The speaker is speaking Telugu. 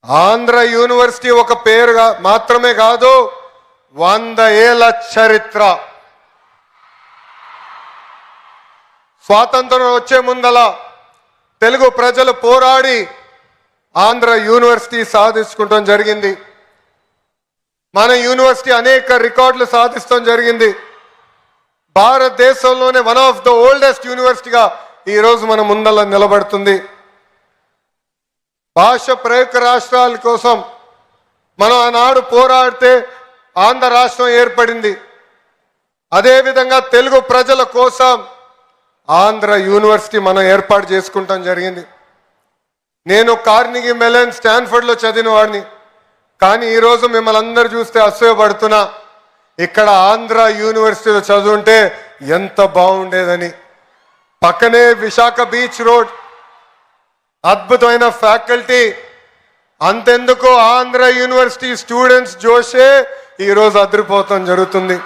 ఆంధ్ర యూనివర్సిటీ ఒక పేరు మాత్రమే కాదు, 100 ఏళ్ల చరిత్ర. స్వాతంత్రం వచ్చే ముందల తెలుగు ప్రజలు పోరాడి ఆంధ్ర యూనివర్సిటీ సాధించుకుంటాం జరిగింది. మన యూనివర్సిటీ అనేక రికార్డులు సాధించడం జరిగింది. భారతదేశంలోనే వన్ ఆఫ్ ద ఓల్డెస్ట్ యూనివర్సిటీగా ఈరోజు మన ముందల నిలబడుతుంది. భాష ప్రయుక్త రాష్ట్రాల కోసం మనం ఆనాడు పోరాడితే ఆంధ్ర రాష్ట్రం ఏర్పడింది. అదేవిధంగా తెలుగు ప్రజల కోసం ఆంధ్ర యూనివర్సిటీ మనం ఏర్పాటు చేసుకుంటాం జరిగింది. నేను కార్నిగీ మెలన్ స్టాన్ఫర్డ్లో చదివిన వాడిని, కానీ ఈరోజు మిమ్మల్ని అందరూ చూస్తే అసూయపడుతున్నా. ఇక్కడ ఆంధ్ర యూనివర్సిటీలో చదువుంటే ఎంత బాగుండేదని. పక్కనే విశాఖ బీచ్ రోడ్, అద్భుతమైన ఫ్యాకల్టీ. అంతెందుకు ఆంధ్ర యూనివర్సిటీ స్టూడెంట్స్ జోషే ఈరోజు అదిరిపోతాం జరుగుతుంది.